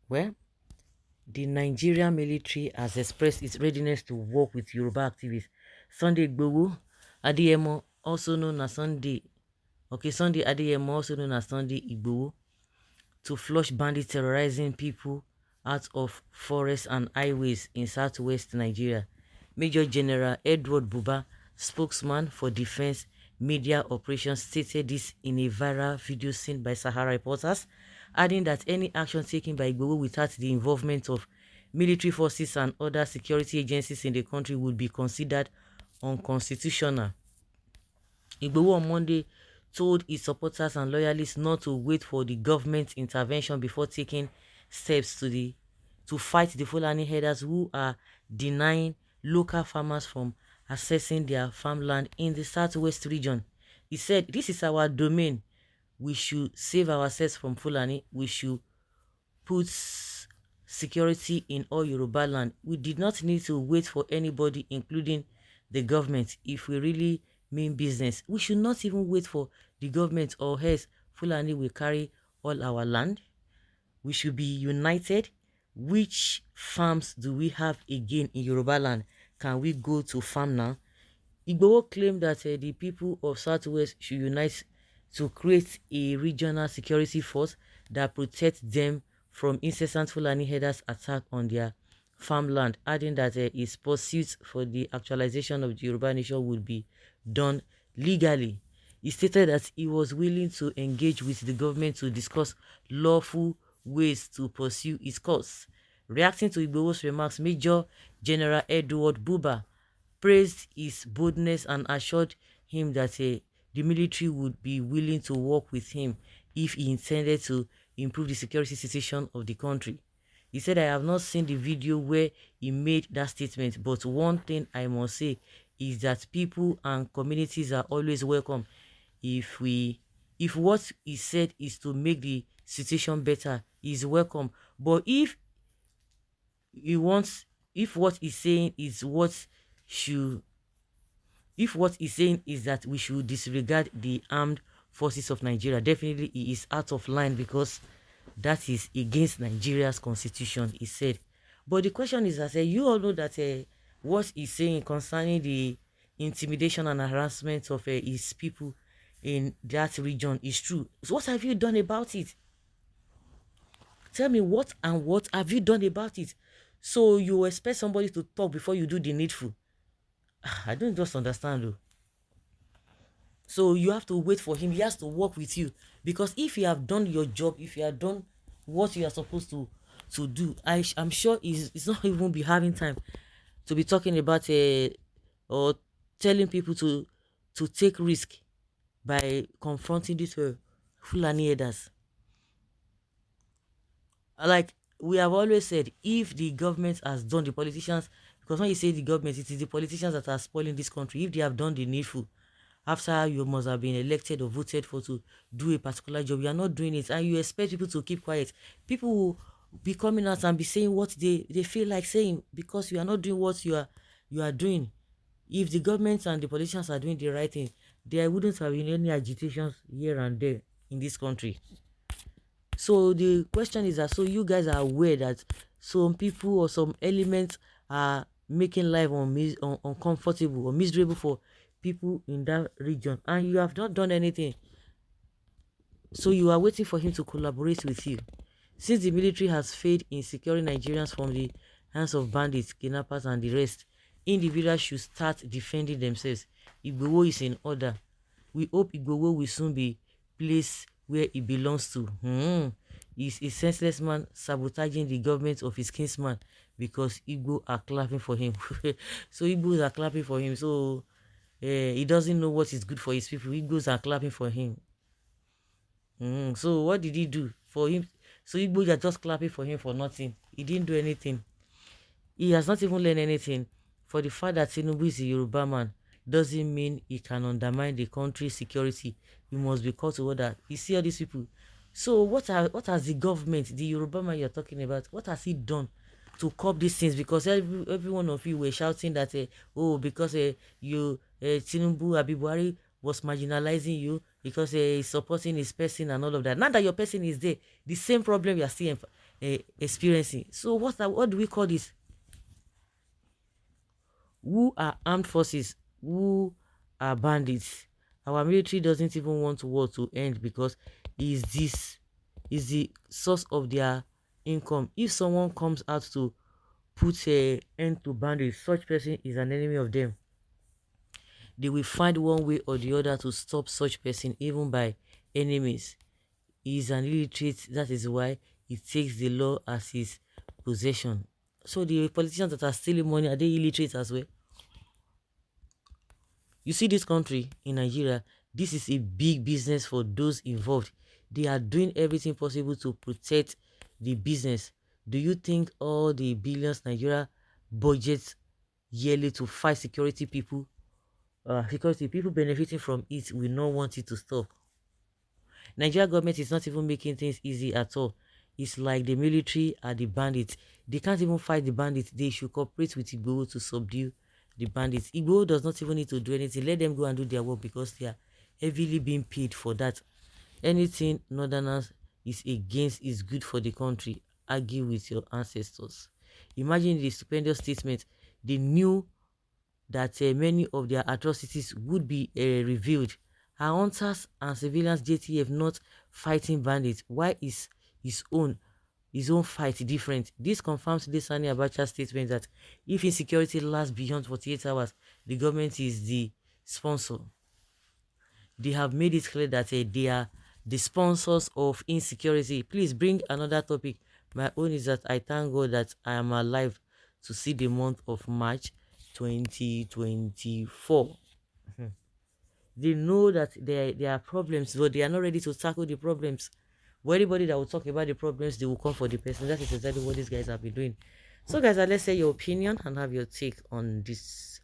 Well, the Nigerian military has expressed its readiness to work with Yoruba activists. Sunday Igboho Adeyemo, also known as Sunday Adeyemo, also known as Sunday Igboho, to flush bandits terrorizing people out of forests and highways in southwest Nigeria. Major General Edward Buba, spokesman for Defense Media Operations, stated this in a viral video seen by Sahara reporters, adding that any action taken by Igboho without the involvement of military forces and other security agencies in the country would be considered unconstitutional. Igboho on Monday told his supporters and loyalists not to wait for the government intervention before taking steps to fight the Fulani herders who are denying local farmers from accessing their farmland in the southwest region. He said, "This is our domain. We should save ourselves from Fulani. We should put security in all Yoruba land. We did not need to wait for anybody, including the government. If we really mean business, we should not even wait for the government, or else Fulani will carry all our land. We should be united. Which farms do we have again in Yoruba land? Can we go to farm now?" Igboho claimed that the people of Southwest should unite to create a regional security force that protects them from incessant Fulani herders' attack on their farmland, adding that his pursuit for the actualization of the Yoruba nation would be done legally. He stated that he was willing to engage with the government to discuss lawful ways to pursue his cause. Reacting to Igboho's remarks, Major General Edward Buba praised his boldness and assured him that the military would be willing to work with him if he intended to improve the security situation of the country. He said, "I have not seen the video where he made that statement, but one thing I must say is that people and communities are always welcome. If what he said is to make the situation better, he's welcome. But he wants if what he's saying is what should if what he's saying is that we should disregard the armed forces of Nigeria, definitely he is out of line, because that is against Nigeria's constitution," he said. But the question is that you all know that what he's saying concerning the intimidation and harassment of his people in that region is true. So what have you done about it? Tell me, what have you done about it? So you expect somebody to talk before you do the needful? I don't just understand though. So you have to wait for him. He has to work with you, because if you have done your job, if you have done what you are supposed to do, I'm sure he's not even be having time to be talking about or telling people to take risk by confronting these Fulani herders. Like we have always said, if the government has done, the politicians, because when you say the government, it is the politicians that are spoiling this country. If they have done the needful after you must have been elected or voted for to do a particular job, you are not doing it, and you expect people to keep quiet, people will be coming out and be saying what they feel like saying, because you are not doing what you are doing. If the government and the politicians are doing the right thing, there wouldn't have been any agitations here and there in this country. So the question is that, so you guys are aware that some people or some elements are making life uncomfortable or miserable for people in that region, and you have not done anything. So you are waiting for him to collaborate with you. Since the military has failed in securing Nigerians from the hands of bandits, kidnappers, and the rest, individuals should start defending themselves. Igboho is in order. We hope Igboho will soon be placed where he belongs to. He's a senseless man sabotaging the government of his kinsman, because Igbo are clapping for him. So Igbos are clapping for him. So he doesn't know what is good for his people. Igbos are clapping for him. So what did he do for him? So Igbos are just clapping for him for nothing. He didn't do anything. He has not even learned anything. For the fact that Tinubu is a Yoruba man doesn't mean he can undermine the country's security. You must be called to order. You see all these people. So what has the government, the Yoruba man you're talking about, what has he done to curb these things? Because every one of you were shouting that because you Tinubu Abibuari was marginalizing you because he's supporting his person and all of that. Now that your person is there, the same problem you are still experiencing. So what do we call this? Who are armed forces? Who are bandits? Our military doesn't even want war to end because this is the source of their income. If someone comes out to put an end to bandits, such person is an enemy of them. They will find one way or the other to stop such person, even by enemies. He is an illiterate, that is why he takes the law as his possession. So the politicians that are stealing money, are they illiterate as well? You see this country in Nigeria, this is a big business for those involved. They are doing everything possible to protect the business. Do you think all the billions Nigeria budgets yearly to fight security people, security people benefiting from it will not want it to stop? Nigeria government is not even making things easy at all. It's like the military are the bandits. They can't even fight the bandits. They should cooperate with Igboho to subdue the bandits. Igboho does not even need to do anything. Let them go and do their work because they are heavily being paid for that. Anything Northerners is against is good for the country. Argue with your ancestors. Imagine the stupendous statement. They knew that many of their atrocities would be revealed. Are hunters and civilians JTF not fighting bandits? Why is his own fight different? This confirms this Sani Abacha's statement that if insecurity lasts beyond 48 hours, the government is the sponsor. They have made it clear that they are the sponsors of insecurity. Please bring another topic. My own is that I thank God that I am alive to see the month of March 2024. They know that there are problems, but they are not ready to tackle the problems. But anybody that will talk about the problems, they will come for the person. That is exactly what these guys have been doing. So guys, let's say your opinion and have your take on this